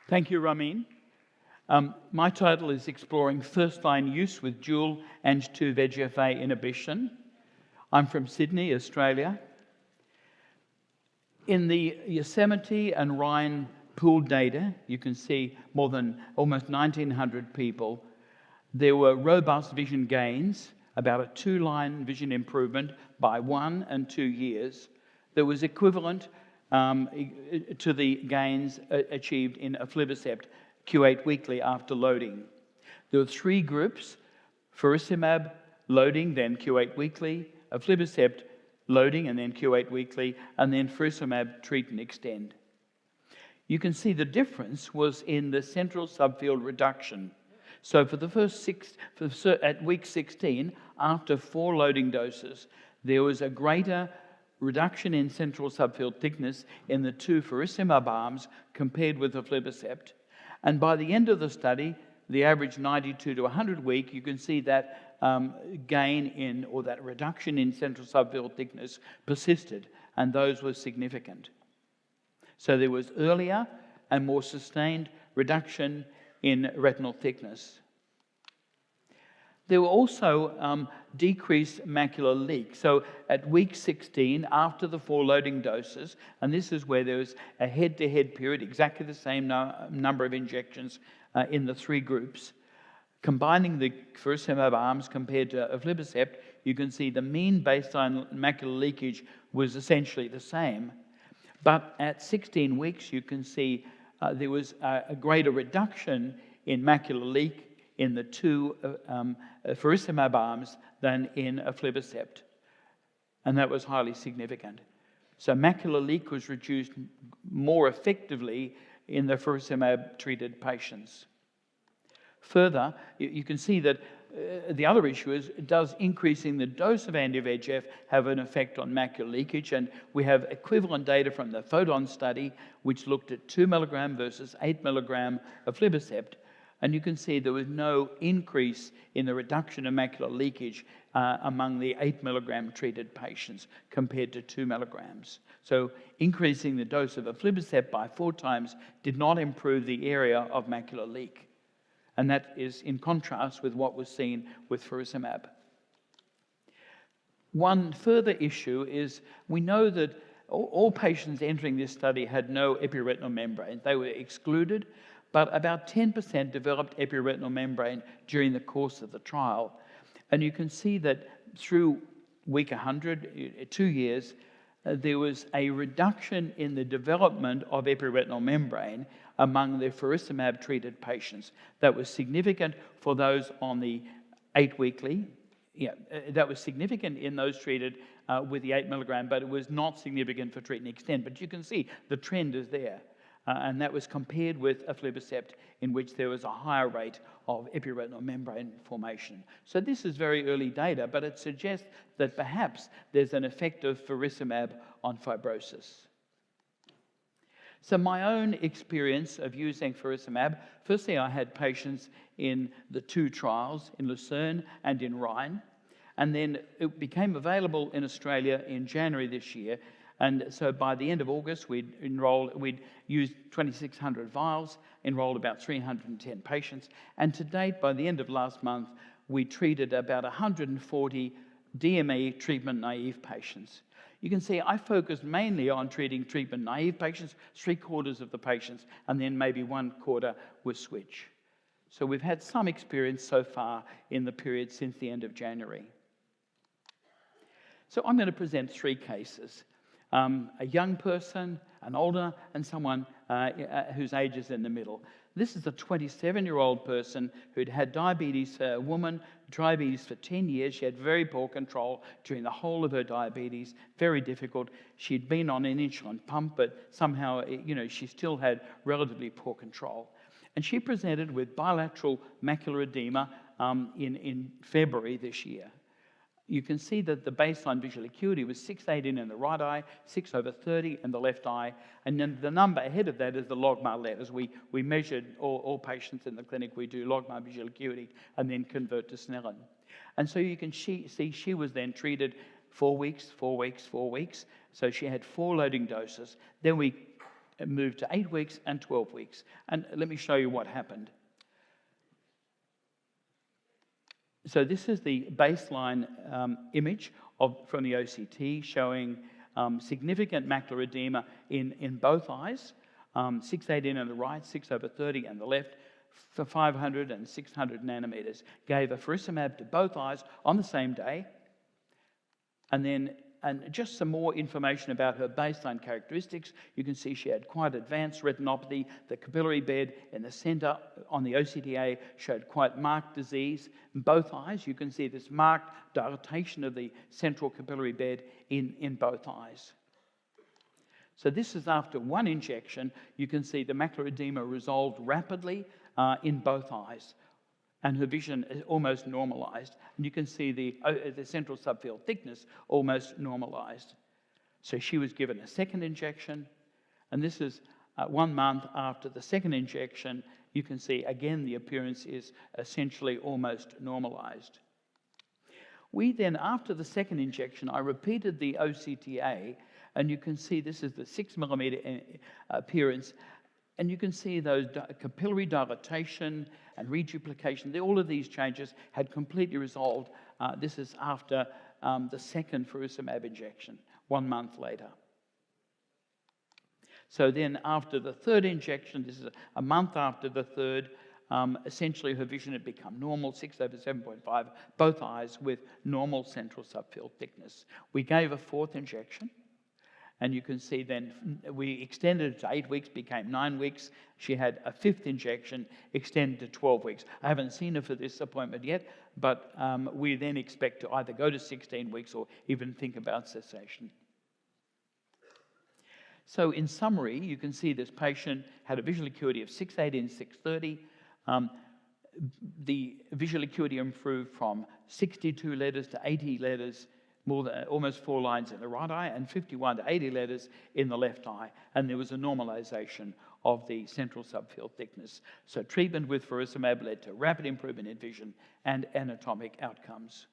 Thank you, Ramin. My title is Exploring First-Line Use with Dual Ang-2 VEGF-A Inhibition. I'm from Sydney, Australia. In the Yosemite and Rhine pooled data, you can see more than almost 1,900 people. There were robust vision gains, about a 2-line vision improvement by 1 and 2 years that was equivalent to the gains achieved in aflibercept Q8 weekly after loading. There were 3 groups: faricimab loading, then Q8 weekly, aflibercept loading, and then Q8 weekly, and then faricimab treat and extend. You can see the difference was in the central subfield reduction. So for the first at week 16, after 4 loading doses, there was a greater reduction in central subfield thickness in the 2 faricimab arms compared with aflibercept. And by the end of the study, the average 92 to 100 week, you can see that gain in, or that reduction in central subfield thickness persisted, and those were significant. So there was earlier and more sustained reduction in retinal thickness. There were also decreased macular leak. So at week 16, after the 4 loading doses, and this is where there was a head-to-head period, exactly the same number of injections in the 3 groups. Combining the faricimab arms compared to aflibercept, you can see the mean baseline macular leakage was essentially the same. But at 16 weeks, you can see there was a greater reduction in macular leak in the 2 faricimab arms than in aflibercept. And that was highly significant. So macular leak was reduced more effectively in the faricimab-treated patients. Further, you can see that the other issue is, does increasing the dose of anti-VEGF have an effect on macular leakage? And we have equivalent data from the PHOTON study, which looked at 2 milligram versus 8 milligram aflibercept. And you can see there was no increase in the reduction of macular leakage among the 8 milligram treated patients compared to 2 milligrams. So increasing the dose of aflibercept by 4 times did not improve the area of macular leak. And that is in contrast with what was seen with faricimab. One further issue is we know that all patients entering this study had no epiretinal membrane. They were excluded, but about 10% developed epiretinal membrane during the course of the trial. And you can see that through week 100, 2 years, there was a reduction in the development of epiretinal membrane among the faricimab-treated patients. That was significant for those on the 8-weekly. That was significant in those treated with the 8 milligram, but it was not significant for treat and extend. But you can see the trend is there. And that was compared with aflibercept, in which there was a higher rate of epiretinal membrane formation. So this is very early data, but it suggests that perhaps there's an effect of faricimab on fibrosis. So my own experience of using faricimab, firstly I had patients in the 2 trials, in Lucerne and in Rhine, and then it became available in Australia in January this year. And so by the end of August, we'd used 2,600 vials, enrolled about 310 patients. And to date, by the end of last month, we treated about 140 DME treatment-naive patients. You can see I focused mainly on treating treatment-naive patients, 3/4 of the patients, and then maybe 1/4 with switch. So we've had some experience so far in the period since the end of January. So I'm going to present 3 cases. A young person, an older, and someone whose age is in the middle. This is a 27-year-old person who'd had diabetes, a woman, diabetes for 10 years. She had very poor control during the whole of her diabetes, very difficult. She'd been on an insulin pump, but somehow, she still had relatively poor control. And she presented with bilateral macular edema in February this year. You can see that the baseline visual acuity was 6/18 in the right eye, 6/30 in the left eye, and then the number ahead of that is the logMAR letters. We measured all patients in the clinic. We do logMAR visual acuity and then convert to Snellen. And so you can see she was then treated 4 weeks, 4 weeks, 4 weeks. So she had 4 loading doses. Then we moved to 8 weeks and 12 weeks. And let me show you what happened. So this is the baseline image from the OCT showing significant macular edema in both eyes, 618 on the right, 6/30 on the left, for 500 and 600 nanometers. Gave faricimab to both eyes on the same day. And just some more information about her baseline characteristics. You can see she had quite advanced retinopathy. The capillary bed in the center on the OCTA showed quite marked disease. In both eyes, you can see this marked dilatation of the central capillary bed in both eyes. So this is after one injection. You can see the macular edema resolved rapidly in both eyes, and her vision is almost normalized. And you can see the central subfield thickness almost normalized. So she was given a second injection, and this is 1 month after the second injection. You can see, again, the appearance is essentially almost normalized. We then, after the second injection, I repeated the OCTA, and you can see this is the 6 millimeter appearance. And you can see those capillary dilatation and reduplication. All of these changes had completely resolved. This is after the second faricimab injection, 1 month later. So then after the third injection, this is a month after the third, essentially her vision had become normal, 6/7.5, both eyes with normal central subfield thickness. We gave a fourth injection. And you can see then we extended it to 8 weeks, became 9 weeks. She had a fifth injection, extended to 12 weeks. I haven't seen her for this appointment yet, but we then expect to either go to 16 weeks or even think about cessation. So in summary, you can see this patient had a visual acuity of 618, 630. The visual acuity improved from 62 letters to 80 letters, almost 4 lines in the right eye, and 51 to 80 letters in the left eye. And there was a normalization of the central subfield thickness. So treatment with faricimab led to rapid improvement in vision and anatomic outcomes.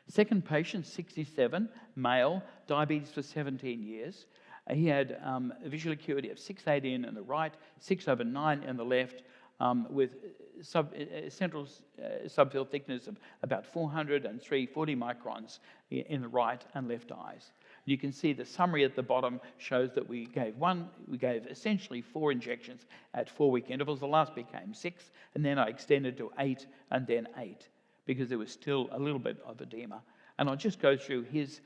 Second patient, 67, male, diabetes for 17 years. He had a visual acuity of 618 in the right, 6/9 in the left, with central subfield thickness of about 400 and 340 microns in the right and left eyes. You can see the summary at the bottom shows that we gave essentially 4 injections at 4-week intervals. The last became 6, and then I extended to 8 and then 8 because there was still a little bit of edema. And I'll just go through his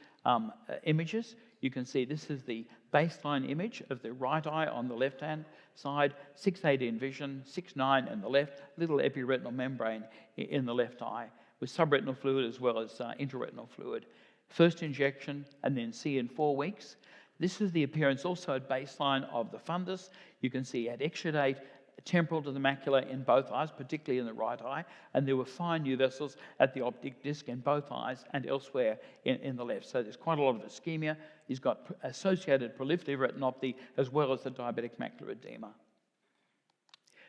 images. You can see this is the baseline image of the right eye on the left-hand side, 618 vision, 6/9 in the left, little epiretinal membrane in the left eye with subretinal fluid as well as intraretinal fluid. First injection and then see in 4 weeks. This is the appearance also at baseline of the fundus. You can see at exudate, temporal to the macula in both eyes, particularly in the right eye, and there were fine new vessels at the optic disc in both eyes and elsewhere in the left. So there's quite a lot of ischemia. He's got associated proliferative retinopathy as well as the diabetic macular edema.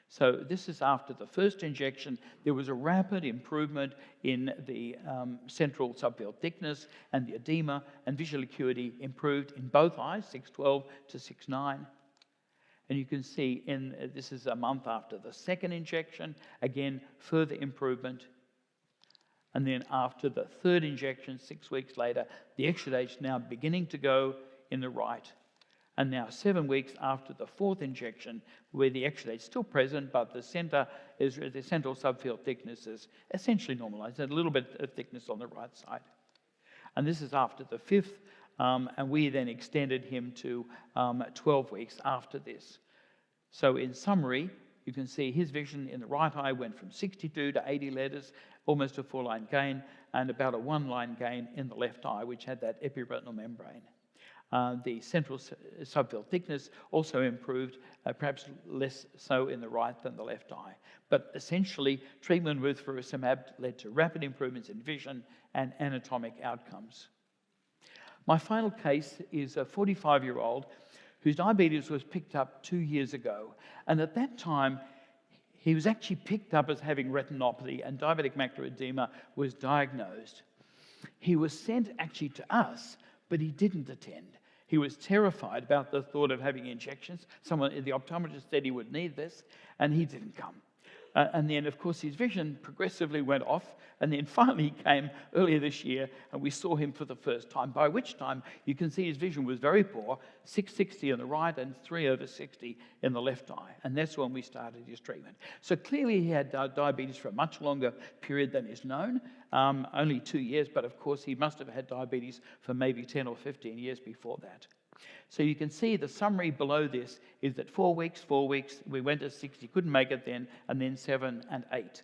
So this is after the first injection. There was a rapid improvement in the central subfield thickness, and the edema and visual acuity improved in both eyes, 612 to 6/9. And you can see this is a month after the second injection, again, further improvement. And then after the third injection, 6 weeks later, the exudate's now beginning to go in the right. And now 7 weeks after the fourth injection, where the exudate's still present, but the central subfield thickness is essentially normalized. There's a little bit of thickness on the right side. And this is after the fifth, and we then extended him to 12 weeks after this. So in summary, you can see his vision in the right eye went from 62 to 80 letters, almost a 4-line gain, and about a 1-line gain in the left eye, which had that epiretinal membrane. The central subfield thickness also improved, perhaps less so in the right than the left eye. But essentially, treatment with faricimab led to rapid improvements in vision and anatomic outcomes. My final case is a 45-year-old whose diabetes was picked up 2 years ago. And at that time, he was actually picked up as having retinopathy, and diabetic macular edema was diagnosed. He was sent actually to us, but he didn't attend. He was terrified about the thought of having injections. The optometrist said he would need this, and he didn't come. And then, of course, his vision progressively went off, and then finally he came earlier this year, and we saw him for the first time, by which time you can see his vision was very poor, 660 on the right and 3/60 in the left eye. And that's when we started his treatment. So clearly he had diabetes for a much longer period than is known, only 2 years, but of course he must have had diabetes for maybe 10 or 15 years before that. So you can see the summary below this is that 4 weeks, we went to 6, he couldn't make it then, and then 7 and 8.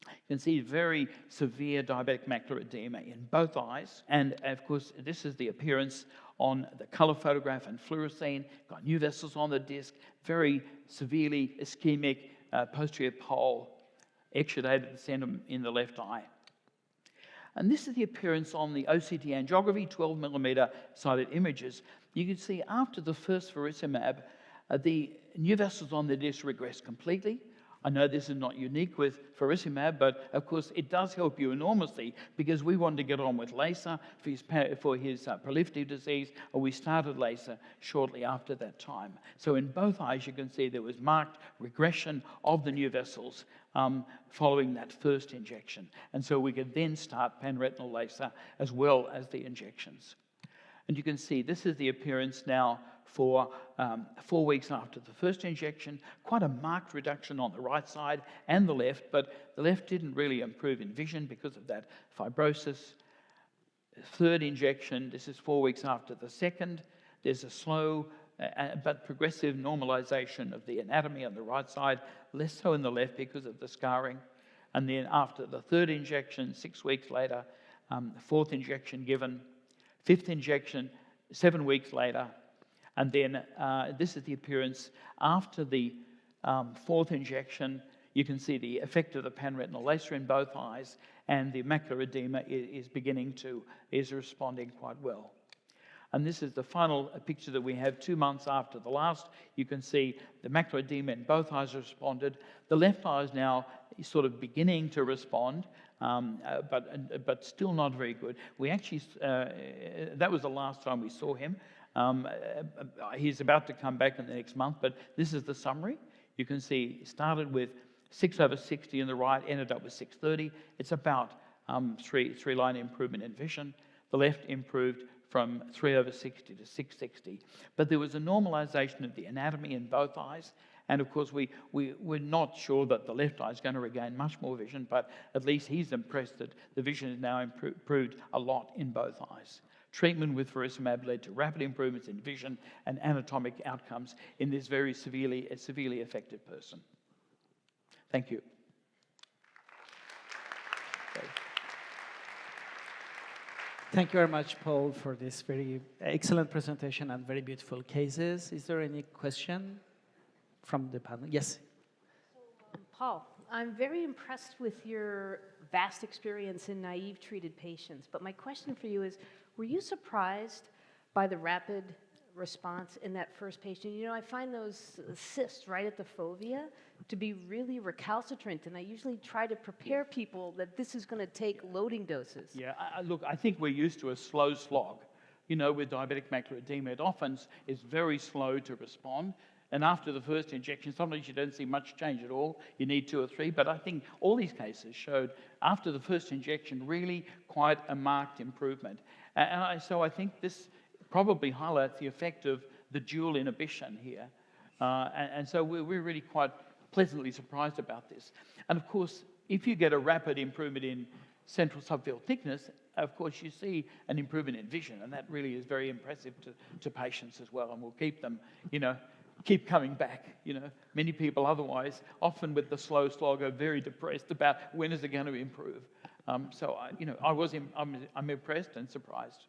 You can see very severe diabetic macular edema in both eyes. And of course, this is the appearance on the color photograph and fluorescein. Got new vessels on the disc, very severely ischemic posterior pole, exudated septum in the left eye. And this is the appearance on the OCT angiography, 12 millimeter sided images. You can see after the first faricimab, the new vessels on the disc regressed completely. I know this is not unique with faricimab, but of course it does help you enormously because we wanted to get on with laser for his proliferative disease, and we started laser shortly after that time. So in both eyes, you can see there was marked regression of the new vessels following that first injection. And so we could then start panretinal laser as well as the injections. And you can see this is the appearance now for 4 weeks after the first injection. Quite a marked reduction on the right side and the left, but the left didn't really improve in vision because of that fibrosis. Third injection, this is 4 weeks after the second. There's a slow but progressive normalization of the anatomy on the right side, less so in the left because of the scarring. And then after the third injection, 6 weeks later, fourth injection given, fifth injection 7 weeks later, and then this is the appearance after the fourth injection. You can see the effect of the panretinal laser in both eyes, and the macular edema is responding quite well. And this is the final picture that we have 2 months after the last. You can see the macular edema in both eyes responded. The left eye is now sort of beginning to respond, but still not very good. We actually, that was the last time we saw him. He's about to come back in the next month, but this is the summary. You can see he started with 6/60 in the right, ended up with 630. It's about three line improvement in vision. The left improved from 3/60 to 660. But there was a normalization of the anatomy in both eyes. And of course, we're not sure that the left eye is going to regain much more vision, but at least he's impressed that the vision is now improved a lot in both eyes. Treatment with faricimab led to rapid improvements in vision and anatomic outcomes in this very severely affected person. Thank you. Okay. Thank you very much, Paul, for this very excellent presentation and very beautiful cases. Is there any question from the panel? Yes. So, Paul, I'm very impressed with your vast experience in naive treated patients, but my question for you is, were you surprised by the rapid response in that first patient? You know, I find those cysts right at the fovea to be really recalcitrant, and I usually try to prepare people that this is going to take loading doses. Yeah, look, I think we're used to a slow slog. You know, with diabetic macular edema, it often is very slow to respond. And after the first injection, sometimes you don't see much change at all. You need 2 or 3. But I think all these cases showed, after the first injection, really quite a marked improvement. So I think this probably highlights the effect of the dual inhibition here. And so we're really quite pleasantly surprised about this. And of course, if you get a rapid improvement in central subfield thickness, of course you see an improvement in vision. And that really is very impressive to patients as well. And we'll keep them, keep coming back. Many people otherwise, often with the slow slog, are very depressed about when is it going to improve. So I'm impressed and surprised.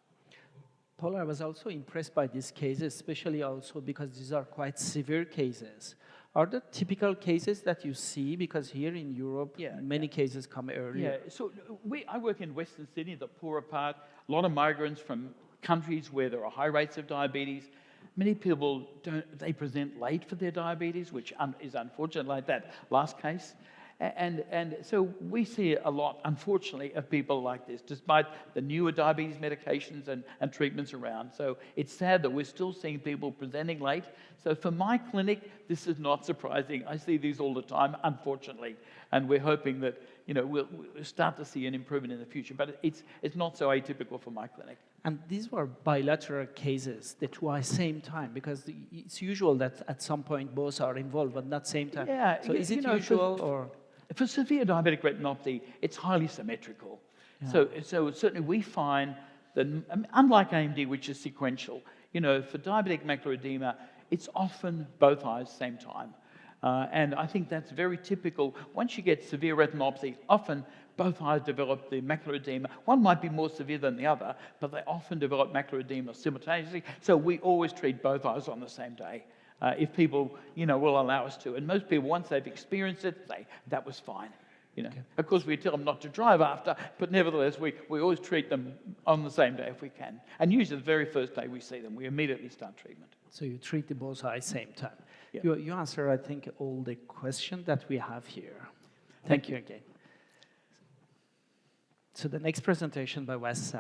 Paul, I was also impressed by these cases, especially also because these are quite severe cases. Are there typical cases that you see? Because here in Europe, many cases come earlier. Yeah, so I work in Western Sydney, the poorer part. A lot of migrants from countries where there are high rates of diabetes. Many people they present late for their diabetes, which is unfortunate, like that last case. And so we see a lot, unfortunately, of people like this, despite the newer diabetes medications and treatments around. So it's sad that we're still seeing people presenting late. So for my clinic, this is not surprising. I see these all the time, unfortunately. And we're hoping that, we'll start to see an improvement in the future. But it's not so atypical for my clinic. And these were bilateral cases, the two at the same time, because it's usual that at some point both are involved, but not same time. Yeah. So is it usual or? For severe diabetic retinopathy, it's highly symmetrical. Yeah. So certainly we find that, unlike AMD, which is sequential, for diabetic macular edema, it's often both eyes same time. And I think that's very typical. Once you get severe retinopathy, often both eyes develop the macular edema. One might be more severe than the other, but they often develop macular edema simultaneously. So we always treat both eyes on the same day, if people, will allow us to. And most people, once they've experienced it, say, that was fine. Okay. Of course, we tell them not to drive after, but nevertheless, we always treat them on the same day if we can. And usually the very first day we see them, we immediately start treatment. So you treat the both eyes same time. Yeah. You answer, I think, all the questions that we have here. Thank you again. So the next presentation by Wes.